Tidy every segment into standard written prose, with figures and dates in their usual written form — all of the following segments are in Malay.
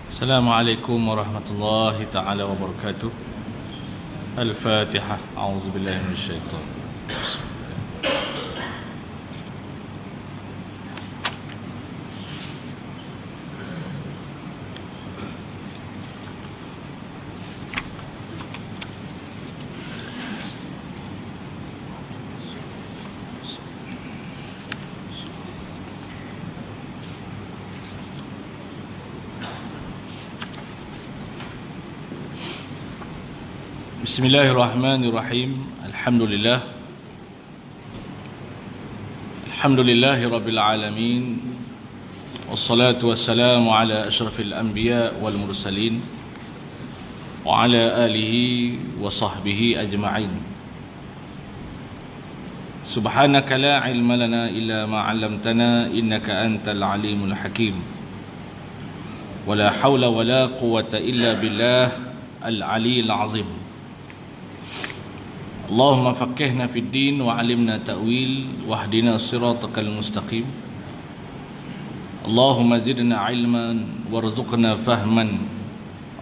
Assalamualaikum warahmatullahi taala wabarakatuh. Al-Fatihah. A'udzubillahi minasyaitonir rajim. Bismillahirrahmanirrahim. Alhamdulillah. Alhamdulillahi rabbil alamin. Wassalatu wassalamu ala asyrafil anbiya wal mursalin wa ala alihi wa sahbihi ajma'in. Subhanaka la ilma lana illa ma 'allamtana innaka antal alimul hakim. Wa la hawla wa la quwwata illa billah al-'aliyyil 'azim. Allahumma faqihna fid din wa 'allimna ta'wil wahdina siratal mustaqim. Allahumma zidna 'ilman warzuqna fahman.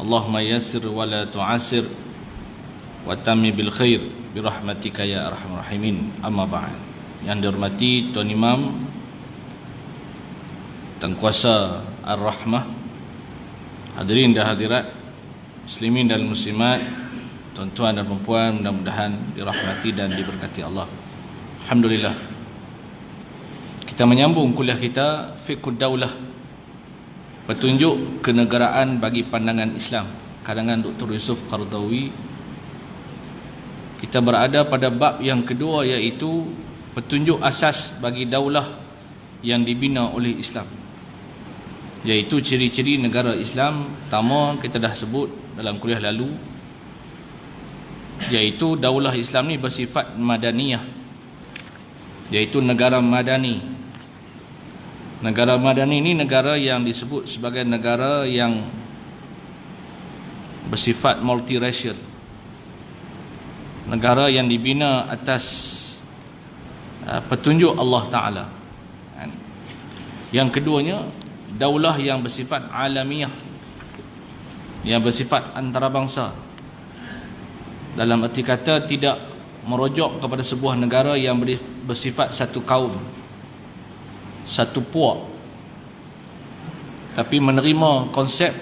Allahumma yassir wa la tu'assir wa tammi bil khair bi rahmatika ya arhamar rahimin. Amma ba'd. Yang dihormati Tuan Imam Tengkuasa Ar-Rahmah, hadirin dan hadirat, muslimin dan muslimat, tuan-tuan dan puan, mudah-mudahan dirahmati dan diberkati Allah. Alhamdulillah, kita menyambung kuliah kita Fiqhud Daulah, petunjuk kenegaraan bagi pandangan Islam, karangan Dr. Yusuf Qaradawi. Kita berada pada bab yang kedua, iaitu petunjuk asas bagi daulah yang dibina oleh Islam, iaitu ciri-ciri negara Islam. Pertama kita dah sebut dalam kuliah lalu, iaitu daulah Islam ni bersifat madaniyah, iaitu negara madani. Negara madani ni negara yang disebut sebagai negara yang bersifat multiracial, negara yang dibina atas petunjuk Allah Ta'ala. Yang keduanya, daulah yang bersifat alamiah, yang bersifat antarabangsa, dalam arti kata tidak merujuk kepada sebuah negara yang bersifat satu kaum, satu puak, tapi menerima konsep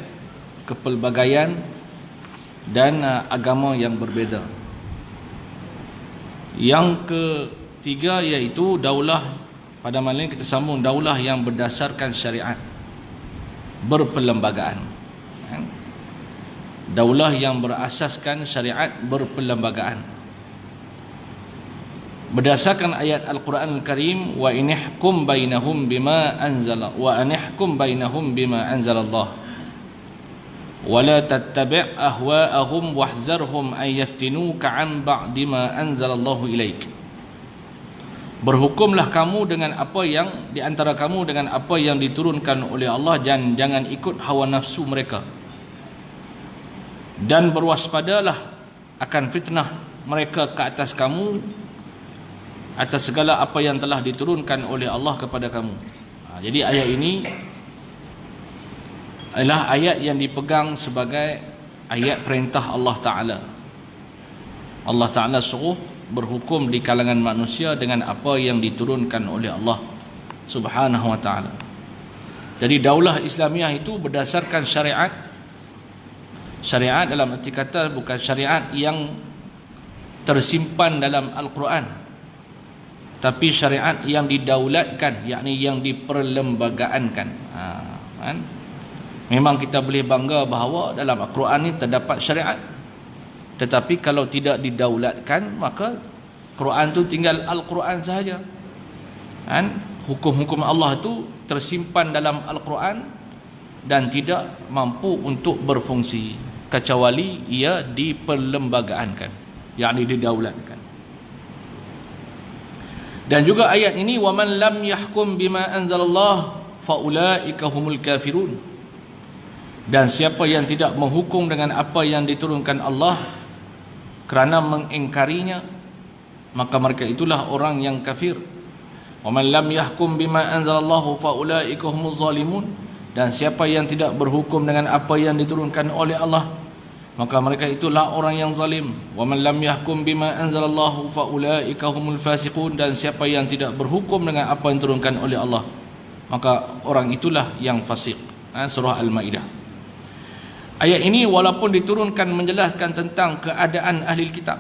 kepelbagaian dan agama yang berbeza. Yang ketiga iaitu daulah, pada malam kita sambung, daulah yang berdasarkan syariat, berperlembagaan. Daulah yang berasaskan syariat, berperlembagaan, berdasarkan ayat Al-Quran Al-Karim, wa inihkum bainahum bima anzala wa anihkum bainahum bima anzalallah wa la tattabi' ahwa'ahum wahdharhum an yaftinuka 'an ba'di ma anzalallahu ilaik. Berhukumlah kamu dengan apa yang di antara kamu dengan apa yang diturunkan oleh Allah, dan jangan ikut hawa nafsu mereka, dan berwaspadalah akan fitnah mereka ke atas kamu atas segala apa yang telah diturunkan oleh Allah kepada kamu. Jadi ayat ini adalah ayat yang dipegang sebagai ayat perintah Allah Ta'ala. Allah Ta'ala suruh berhukum di kalangan manusia dengan apa yang diturunkan oleh Allah Subhanahu Wa Ta'ala. Jadi daulah Islamiah itu berdasarkan syariat. Syariat dalam arti kata bukan syariat yang tersimpan dalam Al-Quran, tapi syariat yang didaulatkan, yakni yang diperlembagaankan. Memang kita boleh bangga bahawa dalam Al-Quran ini terdapat syariat, tetapi kalau tidak didaulatkan, maka Quran itu tinggal Al-Quran sahaja. Hukum-hukum Allah itu tersimpan dalam Al-Quran dan tidak mampu untuk berfungsi kecuali ia diperlembagaankan, yakni didaulatkan. Dan juga ayat ini, wa man lam yahkum bima anzalallah fa ulaika humul kafirun. Dan siapa yang tidak menghukum dengan apa yang diturunkan Allah kerana mengingkarinya, maka mereka itulah orang yang kafir. Wa man lam yahkum bima anzalallahu fa ulaika humuz zalimun. dan siapa yang tidak berhukum dengan apa yang diturunkan oleh Allah, maka mereka itulah orang yang zalim. Wa man lam yahkum bima anzalallahu fa ulaika humul fasiqun. Dan siapa yang tidak berhukum dengan apa yang diturunkan oleh Allah, maka orang itulah yang fasik. Surah Al-Maidah. Ayat ini walaupun diturunkan menjelaskan tentang keadaan ahli kitab,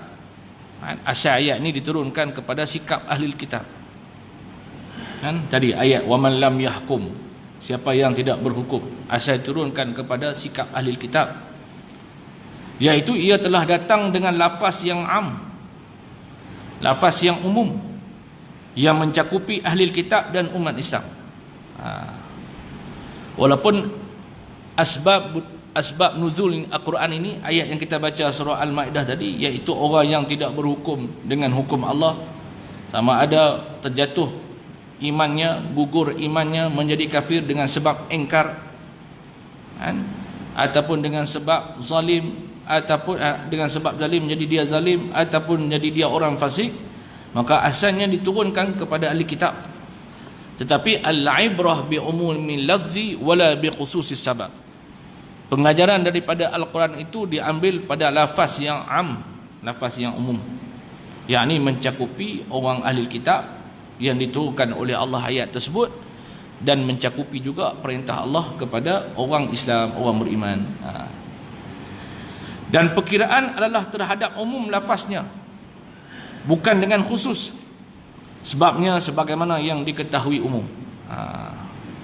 asal ayat ini diturunkan kepada sikap ahli kitab. Tadi ayat wa man lam yahkum, siapa yang tidak berhukum, asal diturunkan kepada sikap ahli kitab, iaitu ia telah datang dengan lafaz yang am, lafaz yang umum, yang mencakupi ahli kitab dan umat Islam. Walaupun asbab nuzul Al-Quran ini, ayat yang kita baca surah Al-Maidah tadi, iaitu orang yang tidak berhukum dengan hukum Allah, sama ada terjatuh imannya, gugur imannya, menjadi kafir dengan sebab engkar, ataupun dengan sebab zalim, ataupun dengan sebab zalim jadi dia zalim, ataupun jadi dia orang fasik, maka asalnya diturunkan kepada ahli kitab. Tetapi al-ibrah bi umumil lafzi wala bi khususis sabab. Pengajaran daripada Al-Quran itu diambil pada lafaz yang am, lafaz yang umum, yakni mencakupi orang ahli kitab yang diturunkan oleh Allah ayat tersebut, dan mencakupi juga perintah Allah kepada orang Islam, orang beriman. Dan perkiraan adalah terhadap umum lafaznya, bukan dengan khusus. Sebabnya sebagaimana yang diketahui umum.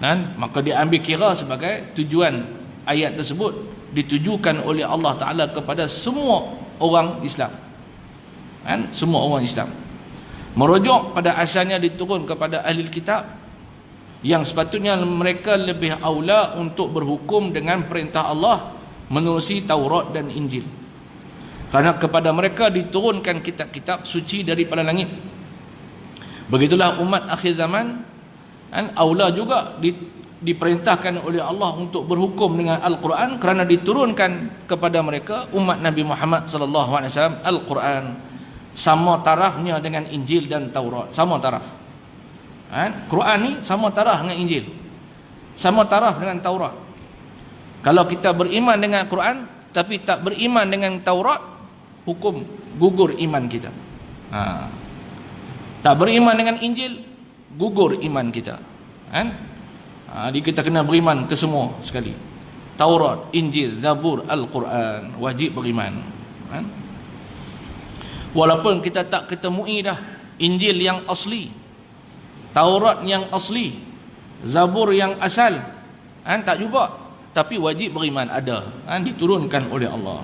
Dan maka diambil kira sebagai tujuan ayat tersebut ditujukan oleh Allah Ta'ala kepada semua orang Islam, semua orang Islam, merujuk pada asalnya diturun kepada ahli kitab, yang sepatutnya mereka lebih aula untuk berhukum dengan perintah Allah menerusi Taurat dan Injil, kerana kepada mereka diturunkan kitab-kitab suci daripada langit. Begitulah umat akhir zaman aula juga diperintahkan oleh Allah untuk berhukum dengan Al-Quran, kerana diturunkan kepada mereka umat Nabi Muhammad sallallahu alaihi wasallam Al-Quran, sama tarafnya dengan Injil dan Taurat, sama taraf. Quran ni sama taraf dengan Injil, sama taraf dengan Taurat. Kalau kita beriman dengan Quran tapi tak beriman dengan Taurat, hukum gugur iman kita. Tak beriman dengan Injil, gugur iman kita. Jadi kita kena beriman ke semua sekali. Taurat, Injil, Zabur, Al-Quran, wajib beriman. Walaupun kita tak ketemui dah Injil yang asli, Taurat yang asli, Zabur yang asal, tak jumpa, tapi wajib beriman ada, diturunkan oleh Allah.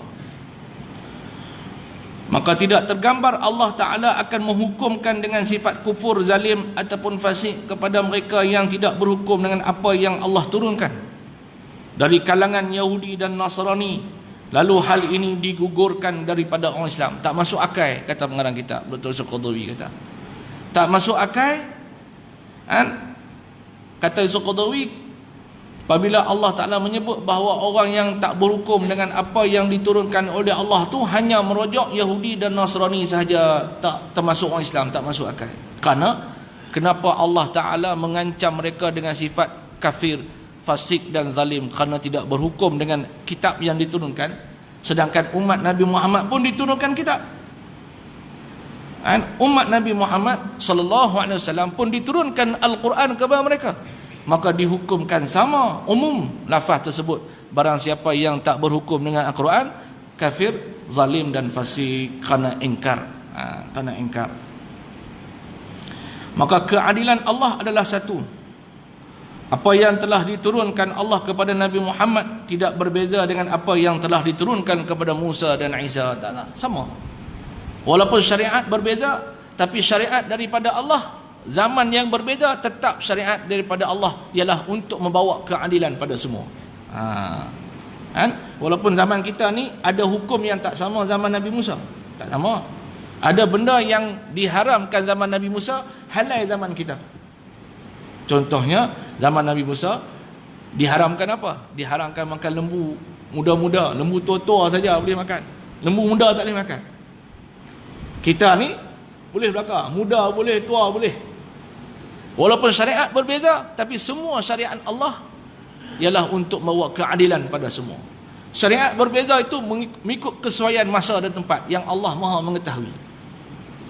Maka tidak tergambar Allah Ta'ala akan menghukumkan dengan sifat kufur, zalim ataupun fasik kepada mereka yang tidak berhukum dengan apa yang Allah turunkan dari kalangan Yahudi dan Nasrani, lalu hal ini digugurkan daripada orang Islam. Tak masuk akal, kata pengarang kitab Dr. Suqadawi kata. Tak masuk akal, kata Suqadawi, apabila Allah Ta'ala menyebut bahawa orang yang tak berhukum dengan apa yang diturunkan oleh Allah tu hanya merujuk Yahudi dan Nasrani sahaja, tak termasuk orang Islam, tak masuk akal. Kerana kenapa Allah Ta'ala mengancam mereka dengan sifat kafir, fasik dan zalim? Kerana tidak berhukum dengan kitab yang diturunkan, sedangkan umat Nabi Muhammad pun diturunkan kitab. Umat Nabi Muhammad sallallahu alaihi wasallam pun diturunkan Al-Quran kepada mereka, maka dihukumkan sama umum lafaz tersebut. Barang siapa yang tak berhukum dengan Al-Quran, kafir, zalim dan fasik, kerana ingkar, kerana ingkar. Maka keadilan Allah adalah satu. Apa yang telah diturunkan Allah kepada Nabi Muhammad tidak berbeza dengan apa yang telah diturunkan kepada Musa dan Isa, tak, sama. Walaupun syariat berbeza, tapi syariat daripada Allah, zaman yang berbeza, tetap syariat daripada Allah ialah untuk membawa keadilan pada semua. Walaupun zaman kita ni ada hukum yang tak sama zaman Nabi Musa, tak sama. Ada benda yang diharamkan zaman Nabi Musa, halal zaman kita. Contohnya zaman Nabi Musa diharamkan apa? Diharamkan makan lembu muda-muda, lembu tua-tua saja boleh makan, lembu muda tak boleh makan. Kita ni boleh belaka, muda boleh, tua boleh. Walaupun syariat berbeza, tapi semua syariat Allah ialah untuk membawa keadilan pada semua. Syariat berbeza itu mengikut kesesuaian masa dan tempat yang Allah Maha mengetahui.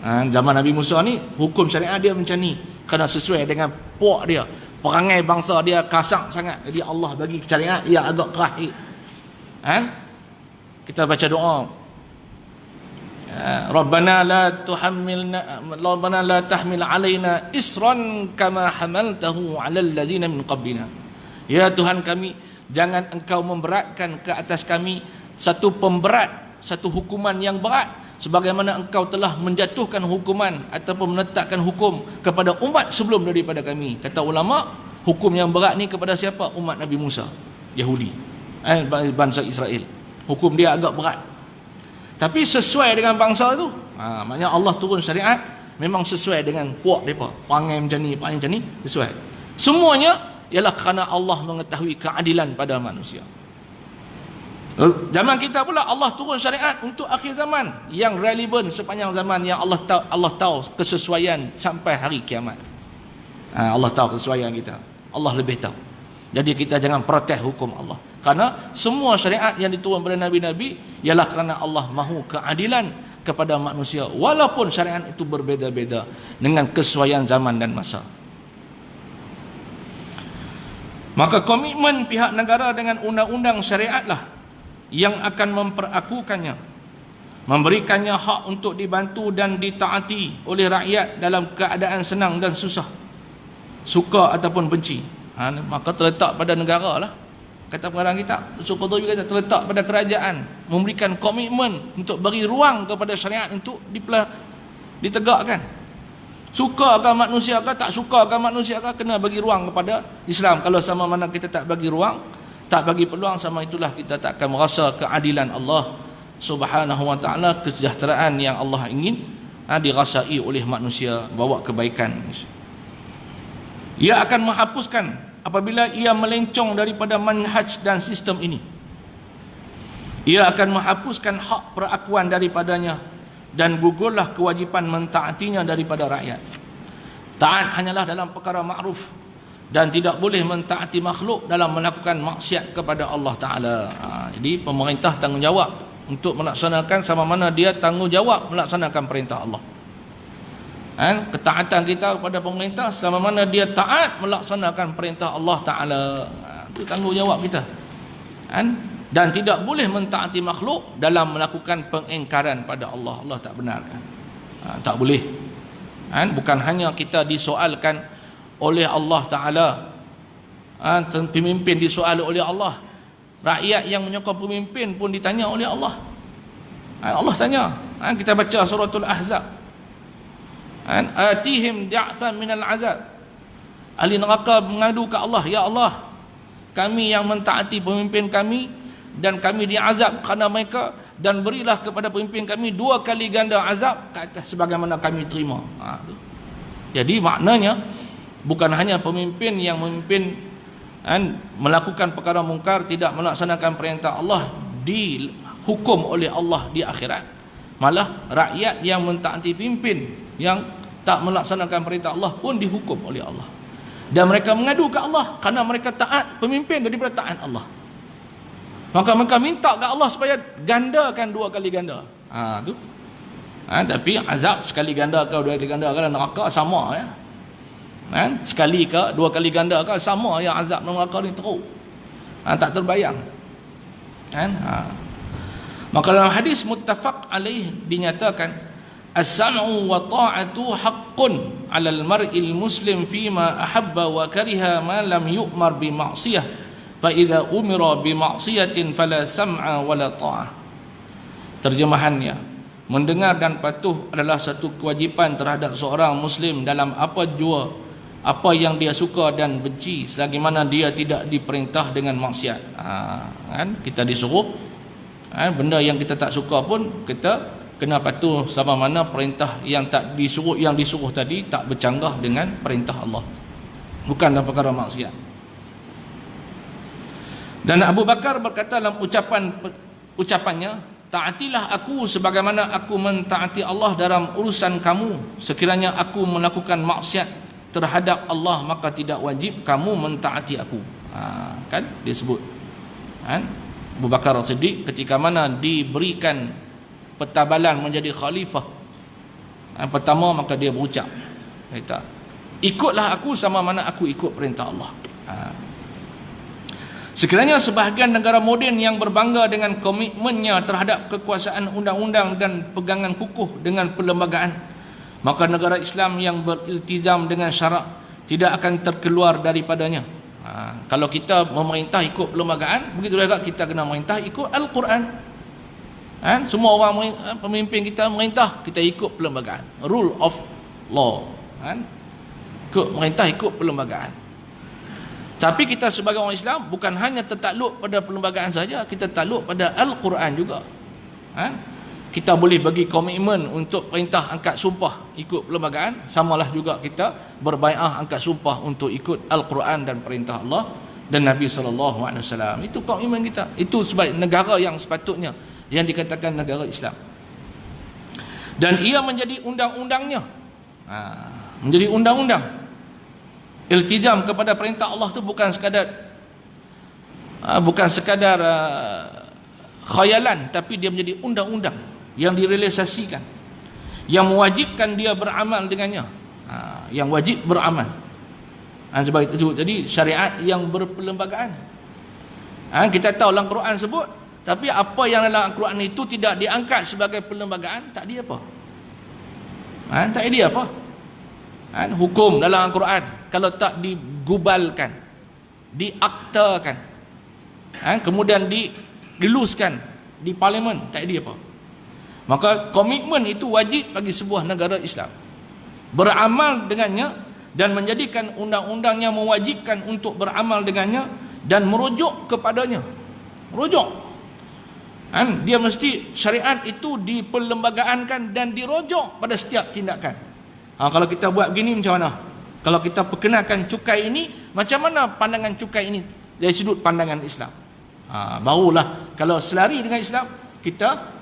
Zaman Nabi Musa ni hukum syariat dia macam ni, kena sesuai dengan puak dia, perangai bangsa dia kasar sangat, jadi Allah bagi syariat yang agak keras. Kita baca doa, Rabbana la tahmil alaina isran kama hamaltahu 'alal ladzina min qablina. Ya Tuhan kami, jangan engkau memberatkan ke atas kami satu pemberat, satu hukuman yang berat sebagaimana engkau telah menjatuhkan hukuman ataupun menetapkan hukum kepada umat sebelum daripada kami. Kata ulama, hukum yang berat ni kepada siapa? Umat Nabi Musa, Yahudi, bangsa Israel. Hukum dia agak berat, tapi sesuai dengan bangsa tu. Maknanya Allah turun syariat memang sesuai dengan puak mereka, perangai macam ni, perangai macam ni, sesuai. Semuanya ialah kerana Allah mengetahui keadilan pada manusia. Zaman kita pula Allah turun syariat untuk akhir zaman yang relevan sepanjang zaman, yang Allah tahu kesesuaian sampai hari kiamat. Allah tahu kesesuaian kita, Allah lebih tahu. Jadi kita jangan protes hukum Allah, kerana semua syariat yang diturun pada nabi-nabi ialah kerana Allah mahu keadilan kepada manusia, walaupun syariat itu berbeza-beza dengan kesesuaian zaman dan masa. Maka komitmen pihak negara dengan undang-undang syariatlah yang akan memperakukannya, memberikannya hak untuk dibantu dan ditaati oleh rakyat dalam keadaan senang dan susah, suka ataupun benci. Maka terletak pada negara lah. Kata pengarang kitab Al-Qurtubi kata terletak pada kerajaan memberikan komitmen untuk beri ruang kepada syariat untuk ditegakkan. Sukakah manusia kah, tak sukakah manusia kah, kena bagi ruang kepada Islam. Kalau sama mana kita tak bagi ruang, tak bagi peluang, sama itulah kita tak akan merasa keadilan Allah Subhanahu wa ta'ala, kesejahteraan yang Allah ingin dirasai oleh manusia, bawa kebaikan. Ia akan menghapuskan apabila ia melencong daripada manhaj dan sistem ini. Ia akan menghapuskan hak perakuan daripadanya dan gugurlah kewajipan mentaatinya daripada rakyat. Taat hanyalah dalam perkara ma'ruf dan tidak boleh mentaati makhluk dalam melakukan maksiat kepada Allah Ta'ala. Jadi pemerintah tanggungjawab untuk melaksanakan, sama mana dia tanggungjawab melaksanakan perintah Allah. Ketaatan kita kepada pemerintah sama mana dia taat melaksanakan perintah Allah Ta'ala. Itu tanggungjawab kita. Dan tidak boleh mentaati makhluk dalam melakukan pengingkaran pada Allah. Allah tak benarkan. Tak boleh. Bukan hanya kita disoalkan oleh Allah Ta'ala, pemimpin disoal oleh Allah, rakyat yang menyokong pemimpin pun ditanya oleh Allah. Allah tanya. Kita baca suratul Ahzab, atihim da'fan minal azab. Ahli neraka mengadu ke Allah, ya Allah, kami yang mentaati pemimpin kami dan kami diazab kerana mereka, dan berilah kepada pemimpin kami 2 kali ganda azab ke atas sebagaimana kami terima. Jadi maknanya bukan hanya pemimpin yang memimpin melakukan perkara mungkar, tidak melaksanakan perintah Allah, dihukum oleh Allah di akhirat. Malah rakyat yang mentaati pimpin yang tak melaksanakan perintah Allah pun dihukum oleh Allah. Dan mereka mengadu ke Allah kerana mereka taat pemimpin daripada taat Allah. Maka mereka minta ke Allah supaya gandakan 2 kali ganda. Tapi azab sekali ganda ke 2 kali ganda ke neraka sama ya. Sekali ke 2 kali ganda ke sama ya, azab neraka ni teruk. Tak terbayang. Maka dalam hadis muttafaq alaih dinyatakan, as-sam'u wa ta'atu haqqun 'alal mar'il muslim fima ahabba wa kariha ma lam yu'mar bi ma'siyah, fa idza umira bi ma'siyatin fala sam'a wala ta'ah. Terjemahannya, mendengar dan patuh adalah satu kewajipan terhadap seorang muslim dalam apa yang dia suka dan benci, selagi mana dia tidak diperintah dengan maksiat. Kita disuruh benda yang kita tak suka pun kita kena patuh, sama mana perintah yang disuruh tadi tak bercanggah dengan perintah Allah, bukan dalam perkara maksiat. Dan Abu Bakar berkata dalam ucapannya, taatilah aku sebagaimana aku mentaati Allah dalam urusan kamu. Sekiranya aku melakukan maksiat terhadap Allah, maka tidak wajib kamu mentaati aku. Kan dia sebut kan Abu Bakar As-Siddiq ketika mana diberikan petabalan menjadi khalifah pertama, maka dia berucap, kata, ikutlah aku sama mana aku ikut perintah Allah. Sekiranya sebahagian negara moden yang berbangga dengan komitmennya terhadap kekuasaan undang-undang dan pegangan kukuh dengan perlembagaan, maka negara Islam yang beriltizam dengan syarak tidak akan terkeluar daripadanya. Kalau kita memerintah ikut perlembagaan, begitu juga kita kena memerintah ikut Al-Quran. Semua orang pemimpin kita memerintah, kita ikut perlembagaan, rule of law. Ikut memerintah, ikut perlembagaan. Tapi kita sebagai orang Islam bukan hanya tertakluk pada perlembagaan saja, kita takluk pada Al-Quran juga. Kita boleh bagi komitmen untuk perintah angkat sumpah ikut perlembagaan, samalah juga kita berbai'ah angkat sumpah untuk ikut Al-Quran dan perintah Allah dan Nabi SAW. Itu komitmen kita. Itu sebagai negara yang sepatutnya yang dikatakan negara Islam. Dan ia menjadi undang-undangnya. Menjadi undang-undang. Iltizam kepada perintah Allah tu bukan sekadar khayalan, tapi dia menjadi undang-undang yang direalisasikan, yang mewajibkan dia beramal dengannya, yang wajib beramal. Sebab itu jadi syariat yang berperlembagaan. Kita tahu dalam Quran sebut, tapi apa yang dalam Al-Quran itu tidak diangkat sebagai perlembagaan, tak dia apa? Tak dia apa? Hukum dalam Al-Quran kalau tak digubalkan, diaktakan, kemudian digeluskan di parlimen, tak dia apa? Maka komitmen itu wajib bagi sebuah negara Islam, beramal dengannya dan menjadikan undang-undangnya mewajibkan untuk beramal dengannya dan merujuk kepadanya. Merujuk, dia mesti syariat itu diperlembagaankan dan dirujuk pada setiap tindakan. Kalau kita buat begini macam mana? Kalau kita perkenalkan cukai ini, macam mana pandangan cukai ini dari sudut pandangan Islam? Barulah kalau selari dengan Islam, kita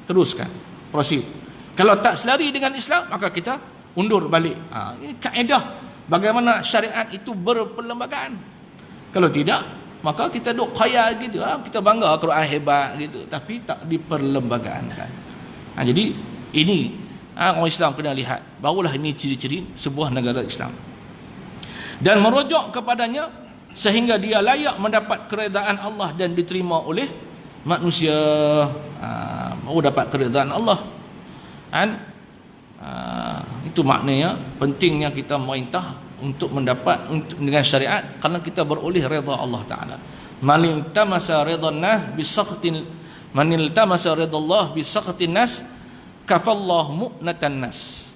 teruskan, proceed. Kalau tak selari dengan Islam, maka kita undur balik. Ini kaedah bagaimana syariat itu berperlembagaan. Kalau tidak, maka kita duk khayal gitu. Kita bangga Quran hebat gitu, tapi tak diperlembagaankan. Jadi ini orang Islam kena lihat, barulah ini ciri-ciri sebuah negara Islam, dan merujuk kepadanya sehingga dia layak mendapat keredaan Allah dan diterima oleh manusia. Baru dapat keredaan Allah. Itu maknanya pentingnya kita memerintah untuk mendapat dengan syariat, kerana kita beroleh redha Allah Ta'ala. Man iltamasa ridhan nas bisaqtin, man iltamasa ridha Allah bisaqtin nas kafallahu mu'natan nas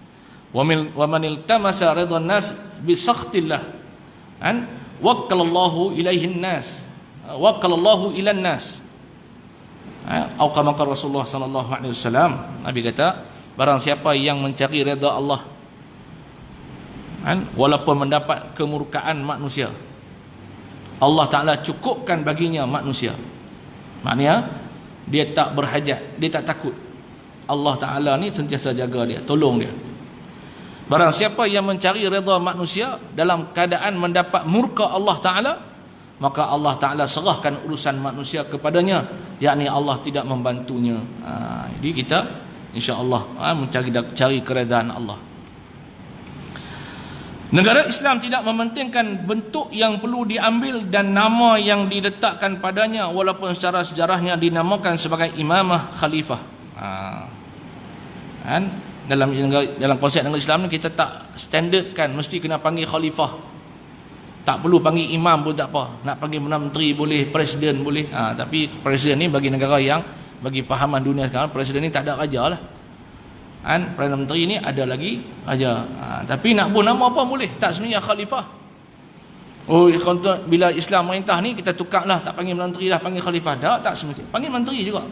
wa man iltamasa ridhan nas bi sakhtillah wakalallahu ilaihin nas wakalallahu ilan nas. Atau kama qala Rasulullah sallallahu alaihi wasallam, Nabi kata, barang siapa yang mencari redha Allah walaupun mendapat kemurkaan manusia, Allah Ta'ala cukupkan baginya manusia. Maknanya dia tak berhajat, dia tak takut. Allah Ta'ala ni sentiasa jaga dia, tolong dia. Barang siapa yang mencari redha manusia dalam keadaan mendapat murka Allah Ta'ala, maka Allah Ta'ala serahkan urusan manusia kepadanya, yakni Allah tidak membantunya. Jadi kita insya-Allah mencari keredaan Allah. Negara Islam tidak mementingkan bentuk yang perlu diambil dan nama yang diletakkan padanya, walaupun secara sejarahnya dinamakan sebagai imamah khalifah. Dalam konsep negara Islam ni kita tak standardkan mesti kena panggil khalifah, tak perlu panggil imam pun tak apa, nak panggil Perdana Menteri boleh, presiden boleh. Tapi presiden ni bagi negara yang bagi pahaman dunia sekarang, presiden ni tak ada raja lah. Perdana Menteri ni ada lagi raja. Tapi nak pun nama apa boleh, tak sebenarnya khalifah. Bila Islam merintah ni kita tukarlah, tak panggil Perdana Menteri lah, panggil khalifah. Tak semestinya, panggil menteri juga.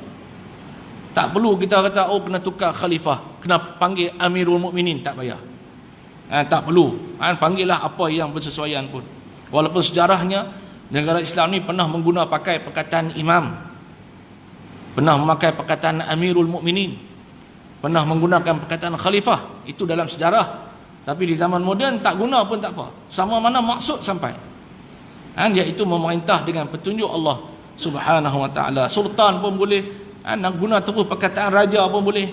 Tak perlu kita kata kena tukar khalifah, kena panggil Amirul Mukminin, tak payah. Tak perlu. Panggillah apa yang bersesuaian pun. Walaupun sejarahnya negara Islam ni pernah pakai perkataan imam, pernah memakai perkataan Amirul Mukminin, pernah menggunakan perkataan khalifah, itu dalam sejarah. Tapi di zaman moden tak guna pun tak apa, sama mana maksud sampai. iaitu memerintah dengan petunjuk Allah Subhanahu wa taala. Sultan pun boleh, nak guna terus perkataan raja pun boleh.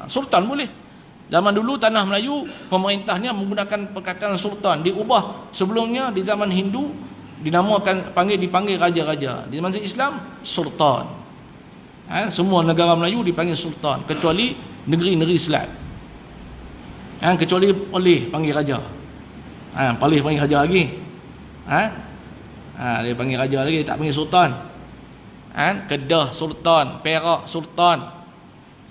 Sultan boleh. Zaman dulu tanah Melayu pemerintahnya menggunakan perkataan sultan, diubah. Sebelumnya di zaman Hindu dipanggil raja-raja. Di zaman Islam sultan. Semua negara Melayu dipanggil sultan kecuali negeri-negeri Islam. Kecuali Perlis panggil raja. Perlis panggil raja lagi. Dia panggil raja lagi, tak panggil sultan. Kedah sultan, Perak sultan,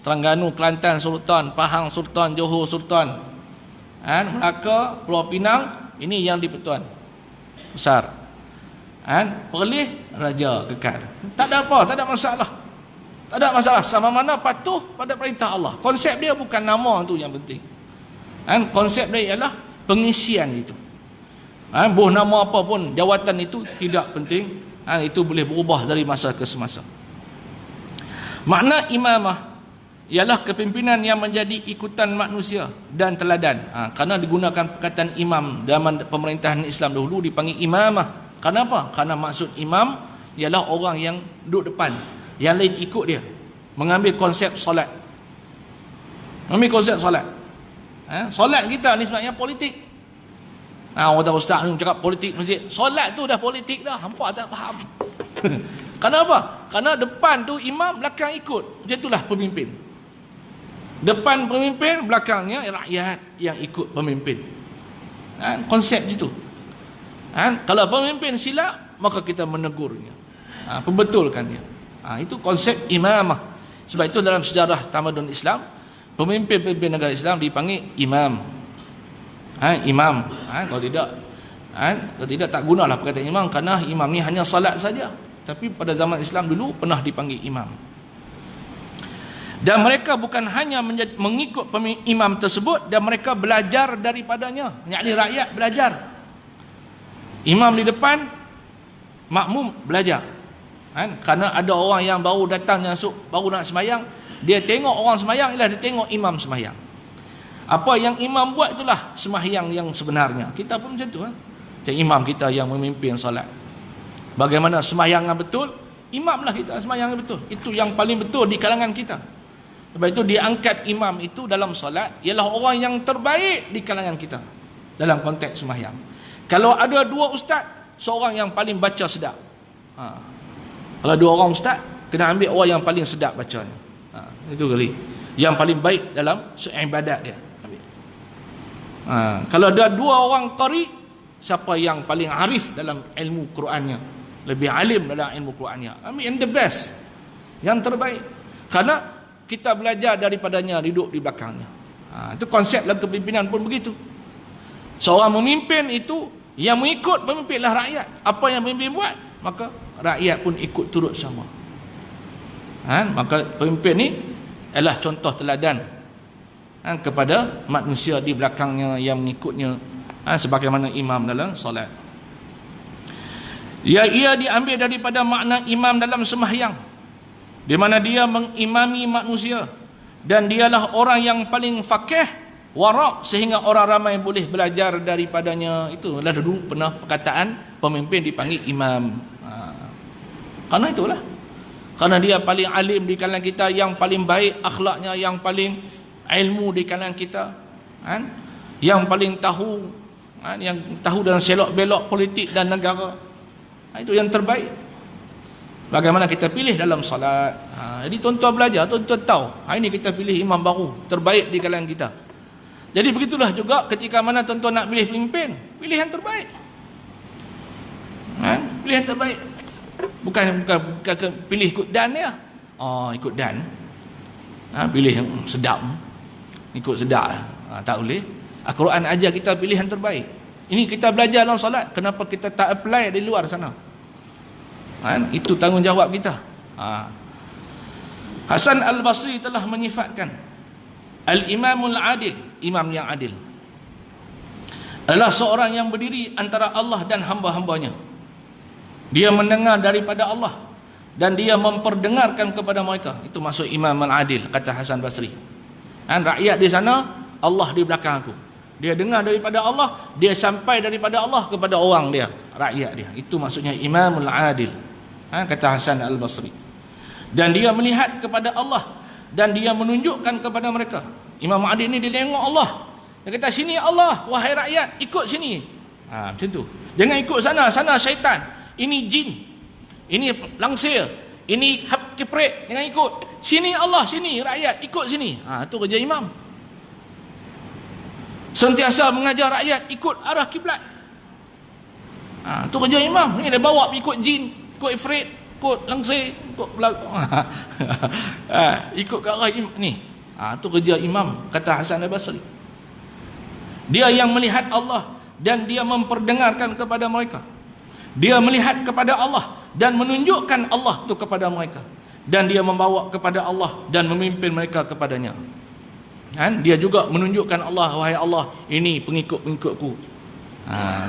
Terengganu Kelantan sultan, Pahang sultan, Johor sultan, Melaka, Pulau Pinang, ini yang di-Pertuan besar. Perlis raja kekal. Tak ada apa, tak ada masalah. Tak ada masalah, sama mana patuh pada perintah Allah. Konsep dia bukan nama tu yang penting. Konsep dia ialah pengisian itu. Buh nama apa pun, jawatan itu tidak penting. Itu boleh berubah dari masa ke semasa. Makna imamah ialah kepimpinan yang menjadi ikutan manusia dan teladan. Kerana digunakan perkataan imam zaman pemerintahan Islam dahulu dipanggil imamah. Kenapa? Kerana maksud imam ialah orang yang duduk depan, yang lain ikut dia, mengambil konsep solat. Mengambil konsep solat. Solat kita ni sebenarnya politik. Orang tahu ustaz ni cakap politik masjid. Solat tu dah politik dah. Hampa tak faham. Kenapa? Kerana depan tu imam, belakang ikut. Macam itulah pemimpin. Depan pemimpin, belakangnya rakyat yang ikut pemimpin. Konsep itu. Kalau pemimpin silap, maka kita menegurnya. Pembetulkan dia. Itu konsep imamah. Sebab itu dalam sejarah tamadun Islam, pemimpin-pemimpin negara Islam dipanggil imam. Imam. Kalau tidak tak gunalah perkataan imam, kerana imam ni hanya salat saja. Tapi pada zaman Islam dulu pernah dipanggil imam. Dan mereka bukan hanya mengikut imam tersebut, dan mereka belajar daripadanya. Yakni rakyat belajar. Imam di depan, makmum belajar. Kerana ada orang yang baru datang masuk, baru nak semayang, dia tengok orang semayang, ialah dia tengok imam semayang. Apa yang imam buat itulah sembahyang yang sebenarnya. Kita pun macam tu. Macam imam kita yang memimpin salat. Bagaimana sembahyang yang betul? Imamlah kita sembahyang yang betul. Itu yang paling betul di kalangan kita. Sebab itu diangkat imam itu dalam salat ialah orang yang terbaik di kalangan kita dalam konteks sembahyang. Kalau ada dua ustaz, seorang yang paling baca sedap. Kalau dua orang ustaz, kena ambil orang yang paling sedap bacanya. Itu kali. Yang paling baik dalam ibadat dia. Kalau ada dua orang qari, siapa yang paling arif dalam ilmu Qurannya, lebih alim dalam ilmu Qurannya, ambil yang the best, yang terbaik. Kerana kita belajar daripadanya, duduk di belakangnya. Itu konsep dalam kepimpinan pun begitu. Seorang memimpin itu, yang mengikut pemimpinlah rakyat. Apa yang pemimpin buat, maka rakyat pun ikut turut sama. Maka pemimpin ni adalah contoh teladan kepada manusia di belakangnya yang mengikutnya, sebagaimana imam dalam solat. Ia diambil daripada makna imam dalam sembahyang, di mana dia mengimami manusia, dan dialah orang yang paling faqih, warak, sehingga orang ramai boleh belajar daripadanya. Itu adalah dulu pernah perkataan pemimpin dipanggil imam. Karena itulah, kerana dia paling alim di kalangan kita, yang paling baik akhlaknya, yang paling ilmu di kalangan kita, yang paling tahu, yang tahu dalam selok belok politik dan negara. Itu yang terbaik. Bagaimana kita pilih dalam salat. Jadi tuan-tuan belajar, tuan-tuan tahu, ini kita pilih imam baru terbaik di kalangan kita. Jadi begitulah juga ketika mana tuan-tuan nak pilih pemimpin, pilih yang terbaik. Pilih yang terbaik. Bukan pilih ikut dan ya. Ikut dan. Pilih yang sedap. Ikut sedap. Tak boleh. Al-Quran ajar kita pilih yang terbaik. Ini kita belajar dalam solat, kenapa kita tak apply di luar sana? Itu tanggungjawab kita. Hasan Al-Basri telah menyifatkan Al-Imamul Adil, imam yang adil, adalah seorang yang berdiri antara Allah dan hamba-hambanya. Dia mendengar daripada Allah dan dia memperdengarkan kepada mereka. Itu maksud Imam Al-Adil, kata Hasan Basri. Rakyat di sana, Allah di belakang aku. Dia dengar daripada Allah, dia sampai daripada Allah kepada orang dia. rakyat dia. Itu maksudnya imamul adil. Kata Hasan al-Basri. Dan dia melihat kepada Allah dan dia menunjukkan kepada mereka. Imam adil ni dia tengok Allah. Dia kata, sini Allah, wahai rakyat, ikut sini. Macam tu. Jangan ikut sana, sana syaitan. Ini jin. Ini langsir. Ini hab kipret. Jangan ikut. Sini Allah, sini rakyat, ikut sini. Itu kerja imam. Sentiasa mengajar rakyat ikut arah kiblat. Itu kerja imam. Ni dia bawa ikut jin, ikut ifrit, ikut langsir, ikut ikut ke arah ni. Itu kerja imam, kata Hasan al-Basri. Dia yang melihat Allah dan dia memperdengarkan kepada mereka. Dia melihat kepada Allah dan menunjukkan Allah itu kepada mereka. Dan dia membawa kepada Allah dan memimpin mereka kepadanya. Dia juga menunjukkan Allah, wahai Allah, ini pengikut-pengikutku.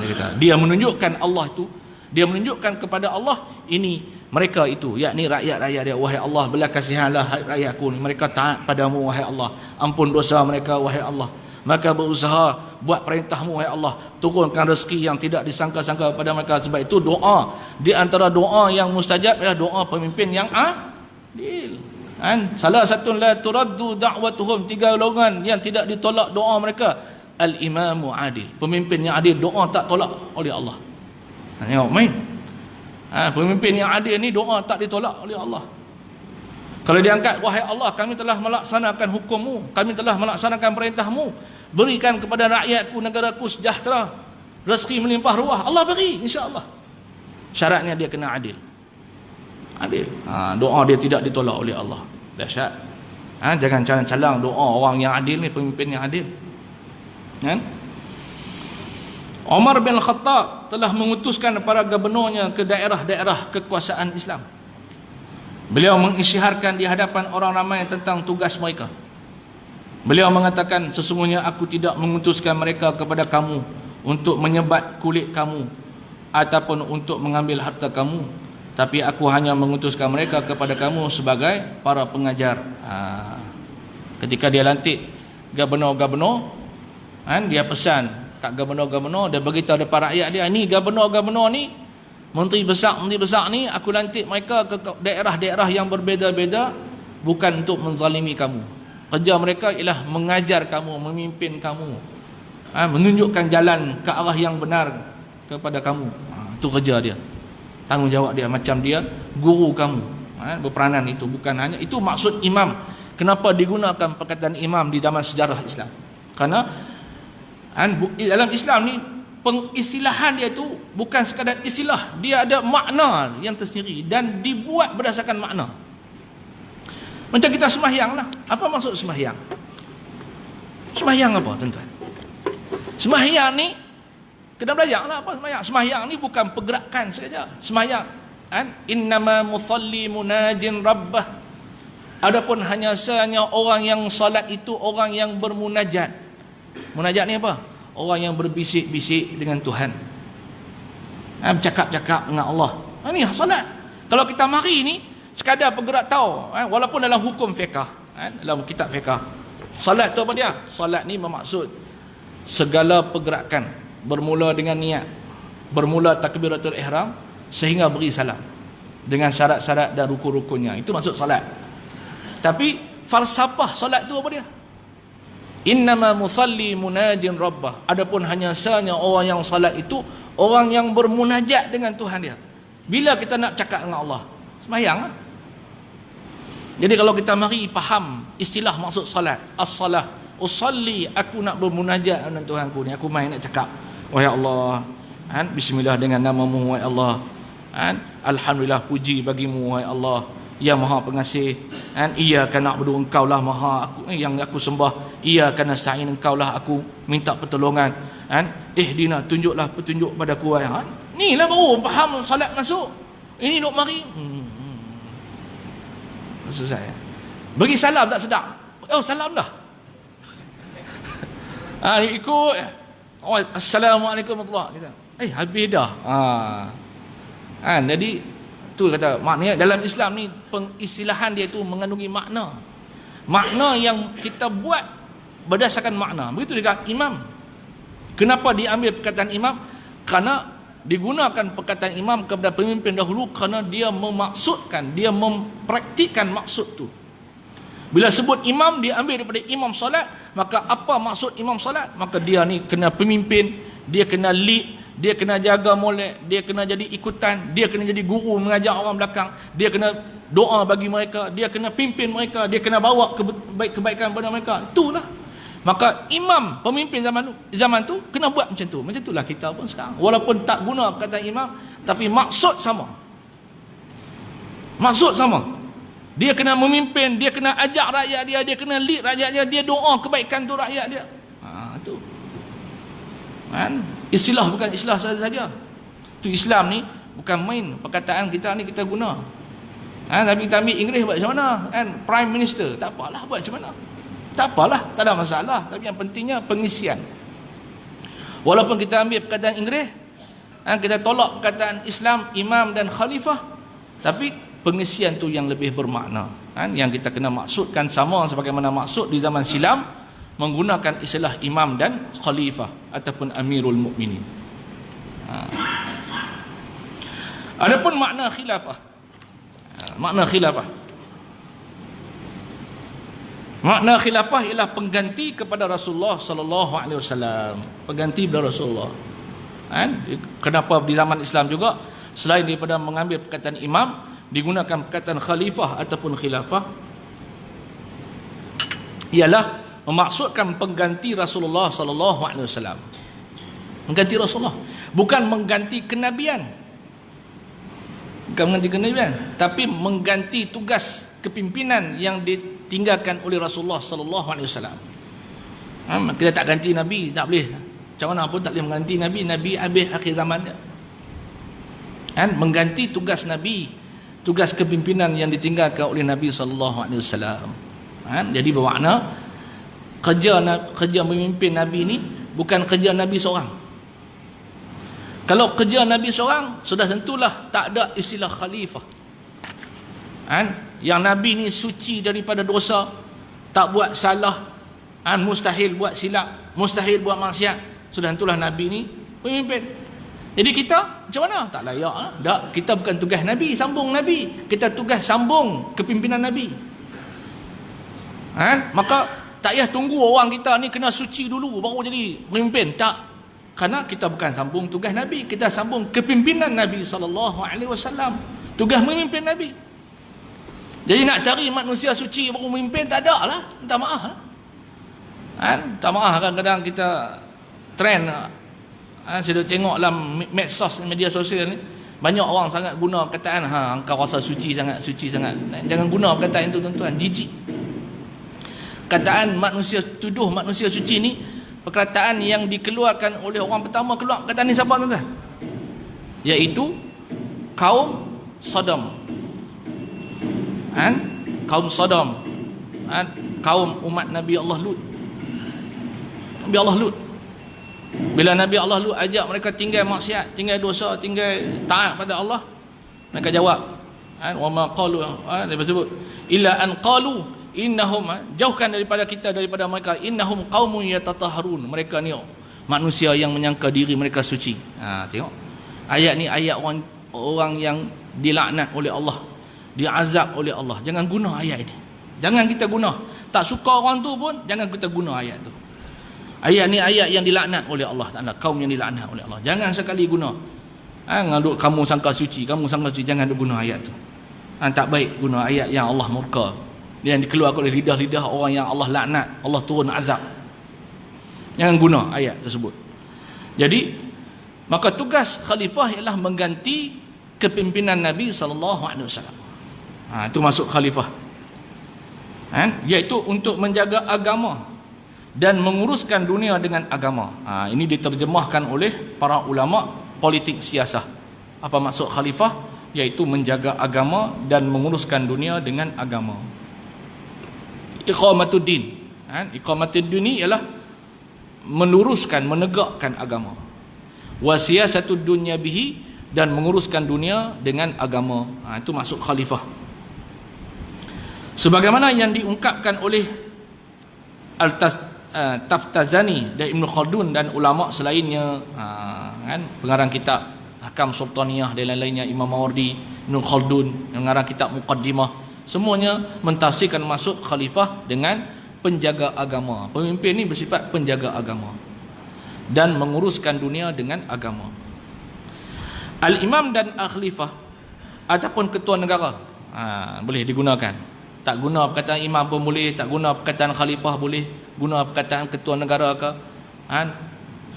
Dia kata, dia menunjukkan Allah itu, dia menunjukkan kepada Allah, ini mereka itu, yakni rakyat-rakyat dia. Wahai Allah, belas kasihanlah rakyatku ni, mereka taat padamu wahai Allah. Ampun dosa mereka wahai Allah. Maka berusaha buat perintahmu wahai Allah, turunkan rezeki yang tidak disangka-sangka pada mereka. Sebab itu doa, di antara doa yang mustajab adalah doa pemimpin yang adil. Salah satu la turaddu da'watuhum, 3 golongan yang tidak ditolak doa mereka. Al-imamu adil, pemimpin yang adil, doa tak tolak oleh Allah. Tengok main. Pemimpin yang adil ni doa tak ditolak oleh Allah. Kalau diangkat, wahai Allah, kami telah melaksanakan hukummu, kami telah melaksanakan perintahmu, berikan kepada rakyatku, negaraku sejahtera, rezeki melimpah ruah, Allah beri, insya-Allah. Syaratnya dia kena adil. Adil. Doa dia tidak ditolak oleh Allah. Dahsyat. Jangan calang-calang doa orang yang adil ni, pemimpin yang adil. Umar bin Khattab telah mengutuskan para gubernurnya ke daerah-daerah kekuasaan Islam. Beliau mengisytiharkan di hadapan orang ramai tentang tugas mereka. Beliau mengatakan, sesungguhnya aku tidak mengutuskan mereka kepada kamu untuk menyebat kulit kamu ataupun untuk mengambil harta kamu, tapi aku hanya mengutuskan mereka kepada kamu sebagai para pengajar. Ketika dia lantik gubernur-gubernur, dia pesan kat gubernur-gubernur, dia beritahu depan rakyat dia, ni gubernur-gubernur ni, menteri besar ni, aku lantik mereka ke daerah-daerah yang berbeza-beza, bukan untuk menzalimi kamu. Kerja mereka ialah mengajar kamu, memimpin kamu, menunjukkan jalan ke arah yang benar kepada kamu. Itu kerja dia, tanggungjawab dia, macam dia guru kamu. Berperanan itu, bukan hanya itu maksud imam. Kenapa digunakan perkataan imam di dalam sejarah Islam? Karena dalam Islam ni, pengistilahan dia tu bukan sekadar istilah, dia ada makna yang tersendiri dan dibuat berdasarkan makna. Macam kita sembahyang lah. Apa maksud sembahyang? Sembahyang apa tuan-tuan? Sembahyang ni kena belajar lah apa sembahyang. Sembahyang ni bukan pergerakan saja. Sembahyang innama musalli munajin rabbah. Adapun hanya orang yang salat itu orang yang bermunajat. Munajat ni apa? Orang yang berbisik-bisik dengan Tuhan, bercakap-cakap dengan Allah. Ini solat. Kalau kita mari ni sekadar bergerak tahu, walaupun dalam hukum fiqh, dalam kitab fiqh, solat tu apa dia? Solat ni bermaksud segala pergerakan bermula dengan niat, bermula takbiratul ihram sehingga beri salam dengan syarat-syarat dan rukun-rukunnya. Itu maksud solat. Tapi falsafah solat tu apa dia? Innama musalli munajin rabbah. Adapun hanya sahanya orang yang salat itu orang yang bermunajat dengan Tuhan dia. Bila kita nak cakap dengan Allah, sembahyang lah. Jadi kalau kita mari faham istilah maksud salat, as-salah, usalli, aku nak bermunajat dengan Tuhanku ni, aku main nak cakap, wahai Allah, bismillah dengan namamu wahai Allah, alhamdulillah puji bagimu wahai Allah yang maha pengasih, iyyaka na'budu, engkau lah maha yang aku sembah, iyyaka nasta'in, engkau lah aku minta pertolongan, ihdina, tunjuklah petunjuk padaku wahai. Ni lah baru faham salat masuk. Ini duk mari selesai. Bagi salam tak sedap, oh salam dah. Ikut assalamualaikum warahmatullahi wabarakatuh, habis dah. Jadi tu kata maknanya dalam Islam ni pengistilahan dia tu mengandungi makna yang kita buat berdasarkan makna. Begitu juga imam. Kenapa diambil perkataan imam? Kerana digunakan perkataan imam kepada pemimpin dahulu kerana dia memaksudkan, dia mempraktikkan maksud tu. Bila sebut imam, dia ambil daripada imam solat, maka apa maksud imam solat? Maka dia ni kena pemimpin, dia kena lead, dia kena jaga molek, dia kena jadi ikutan, dia kena jadi guru mengajar orang belakang, dia kena doa bagi mereka, dia kena pimpin mereka, dia kena bawa kebaikan kepada mereka. Itulah. Maka imam, pemimpin zaman tu kena buat macam tu. Macam itulah kita pun sekarang. Walaupun tak guna perkataan imam, tapi maksud sama. Maksud sama. Dia kena memimpin, dia kena ajak rakyat dia, dia kena lead rakyat dia, dia doa kebaikan tu rakyat dia. Tu. Kan? Istilah bukan istilah saja. Tu Islam ni bukan main. Perkataan kita ni kita guna. Tapi kita ambil Inggeris buat macam mana? Kan? Prime Minister, tak apalah buat macam mana. Tak apalah, tak ada masalah. Tapi yang pentingnya pengisian. Walaupun kita ambil perkataan Inggeris, kita tolak perkataan Islam, imam dan khalifah, tapi pengisian tu yang lebih bermakna. Yang kita kena maksudkan sama sebagaimana maksud di zaman silam, menggunakan istilah imam dan khalifah ataupun amirul mukminin. Adapun makna khilafah. Makna khilafah. Makna khilafah ialah pengganti kepada Rasulullah sallallahu alaihi wasallam. Pengganti kepada Rasulullah. Kenapa di zaman Islam juga selain daripada mengambil perkataan imam, digunakan perkataan khalifah ataupun khilafah, ialah memaksudkan pengganti Rasulullah sallallahu alaihi wasallam. Mengganti Rasulullah, bukan mengganti kenabian. Bukan mengganti kenabian, tapi mengganti tugas kepimpinan yang ditinggalkan oleh Rasulullah sallallahu alaihi wasallam. Kita tak ganti nabi, tak boleh. Macam mana pun tak boleh mengganti nabi, nabi habis akhir zaman dia. Mengganti tugas nabi, tugas kepimpinan yang ditinggalkan oleh Nabi sallallahu alaihi wasallam. Jadi bermakna kerja memimpin Nabi ni bukan kerja Nabi seorang. Kalau kerja Nabi seorang, sudah tentulah tak ada istilah khalifah. Yang Nabi ni suci daripada dosa, tak buat salah, mustahil buat silap, mustahil buat maksiat. Sudah tentulah Nabi ni pemimpin. Jadi kita macam mana? Tak layak lah. Tak, kita bukan tugas Nabi, sambung Nabi. Kita tugas sambung kepimpinan Nabi. Maka tak payah tunggu orang kita ni kena suci dulu baru jadi pemimpin. Tak. Kerana kita bukan sambung tugas Nabi, kita sambung kepimpinan Nabi SAW. Tugas memimpin Nabi. Jadi nak cari manusia suci baru memimpin, tak ada lah. Minta maaf lah. Minta maaf kadang-kadang kita trend. Saya tengok dalam medsos, media sosial ni, banyak orang sangat guna perkataan engkau rasa suci sangat. Jangan guna perkataan itu tuan-tuan, jijik. Perkataan manusia, tuduh manusia suci ni, perkataan yang dikeluarkan oleh orang pertama keluar perkataan ni siapa tuan-tuan? Iaitu kaum Sodom. Kaum Sodom. Kaum umat Nabi Allah Lut. Nabi Allah Lut. Bila Nabi Allah Lut ajak mereka tinggal maksiat, tinggal dosa, tinggal taat pada Allah, mereka jawab, wa ma qalu, dia sebut illa an qalu innahum, jauhkan daripada kita daripada mereka, innahum qaumun yatatahharun, mereka ni manusia yang menyangka diri mereka suci. Tengok ayat ni, ayat orang yang dilaknat oleh Allah, diazab oleh Allah. Jangan guna ayat ini, jangan kita guna. Tak suka orang tu pun jangan kita guna ayat tu. Ayat ni ayat yang dilaknat oleh Allah Ta'ala, kaum yang dilaknat oleh Allah. Jangan sekali guna. Kamu sangka suci, jangan guna ayat tu. Tak baik guna ayat yang Allah murka, yang dikeluarkan oleh lidah-lidah orang yang Allah laknat, Allah turun azab. Jangan guna ayat tersebut. Jadi maka tugas khalifah ialah mengganti kepimpinan Nabi SAW. Itu masuk khalifah. Iaitu untuk menjaga agama dan menguruskan dunia dengan agama. Ini diterjemahkan oleh para ulama politik siasah. Apa maksud khalifah? Iaitu menjaga agama dan menguruskan dunia dengan agama. Iqamatuddin. Iqamatuddin ini ialah meluruskan, menegakkan agama. Wa siyasatud dunya bihi, dan menguruskan dunia dengan agama. Itu masuk khalifah. Sebagaimana yang diungkapkan oleh Taftazani dan Ibn Khaldun dan ulama selainnya, pengarang kitab Ahkam Sultaniyah dan lain-lainnya, Imam Mawardi, Ibn Khaldun yang mengarang kitab Muqaddimah, semuanya mentafsirkan masuk khalifah dengan penjaga agama. Pemimpin ni bersifat penjaga agama dan menguruskan dunia dengan agama. Al-imam dan al-khalifah ataupun ketua negara boleh digunakan. Tak guna perkataan imam pun boleh, tak guna perkataan khalifah boleh, guna perkataan ketua negara ke,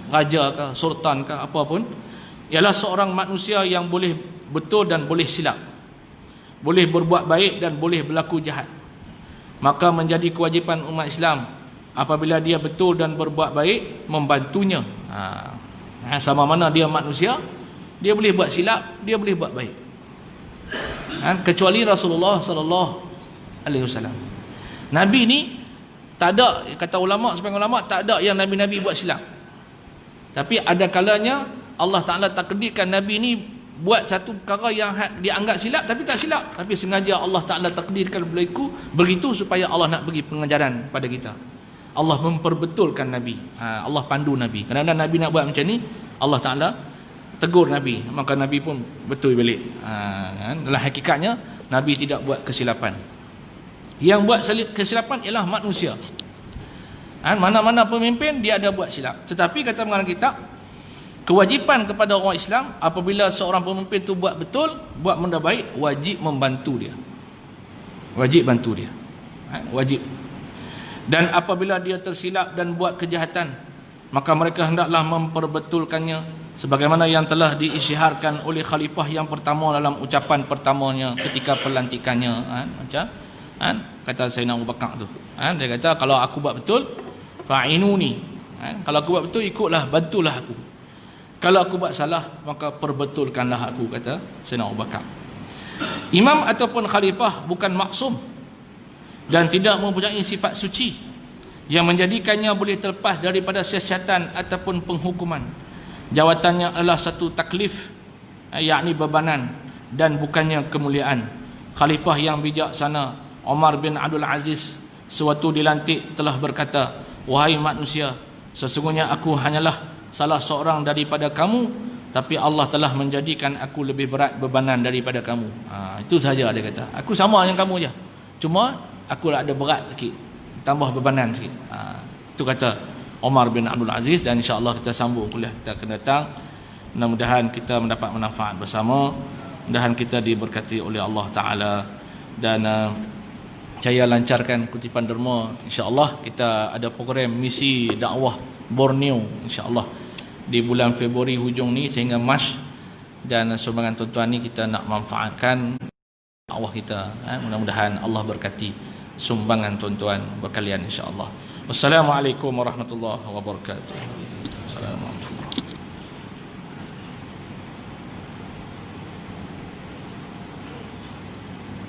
raja ke, sultan ke, apa pun. Ialah seorang manusia yang boleh betul dan boleh silap, boleh berbuat baik dan boleh berlaku jahat. Maka menjadi kewajipan umat Islam apabila dia betul dan berbuat baik, membantunya. Sama mana dia manusia, dia boleh buat silap, dia boleh buat baik. Kecuali Rasulullah sallallahu alaihi wasallam. Nabi ni tak ada, kata ulama, sebagian ulama, tak ada yang nabi-nabi buat silap. Tapi ada kalanya Allah Ta'ala takdirkan Nabi ni buat satu perkara yang dianggap silap tapi tak silap, tapi sengaja Allah Ta'ala takdirkan begitu supaya Allah nak bagi pengajaran pada kita. Allah memperbetulkan Nabi, Allah pandu Nabi. Kadang-kadang Nabi nak buat macam ni, Allah Ta'ala tegur Nabi, maka Nabi pun betul balik. Dalam hakikatnya Nabi tidak buat kesilapan. Yang buat kesilapan ialah manusia. Mana-mana pemimpin dia ada buat silap. Tetapi kata mengarang kitab, kewajipan kepada orang Islam apabila seorang pemimpin tu buat betul, buat benda baik, wajib membantu dia. Wajib bantu dia. Wajib. Dan apabila dia tersilap dan buat kejahatan, maka mereka hendaklah memperbetulkannya sebagaimana yang telah diisytiharkan oleh khalifah yang pertama dalam ucapan pertamanya ketika pelantikannya. Macam kata Sayyidina Abu Bakar tu. Dia kata, kalau aku buat betul, fa'inuni. Kalau aku buat betul, ikutlah, bantulah aku. Kalau aku buat salah, maka perbetulkanlah aku, kata Sayyidina Abu Bakar. Imam ataupun khalifah bukan maksum dan tidak mempunyai sifat suci yang menjadikannya boleh terlepas daripada siasatan ataupun penghukuman. Jawatannya adalah satu taklif, yakni bebanan, dan bukannya kemuliaan. Khalifah yang bijaksana Umar bin Abdul Aziz sewaktu dilantik telah berkata, wahai manusia, sesungguhnya aku hanyalah salah seorang daripada kamu, tapi Allah telah menjadikan aku lebih berat bebanan daripada kamu. Itu saja dia kata. Aku sama dengan kamu je, cuma aku ada berat sikit, tambah bebanan sikit. Itu kata Umar bin Abdul Aziz. Dan insya-Allah kita sambung kuliah kita akan datang. Mudah-mudahan kita mendapat manfaat bersama, mudah-mudahan kita diberkati oleh Allah Taala, dan saya lancarkan kutipan derma. Insya-Allah kita ada program misi dakwah Borneo, insya-Allah di bulan Februari hujung ni sehingga Mac, dan sumbangan tuan-tuan ni kita nak manfaatkan dakwah kita. Mudah-mudahan Allah berkati sumbangan tuan-tuan berkalian insya-Allah. Wassalamualaikum warahmatullahi wabarakatuh.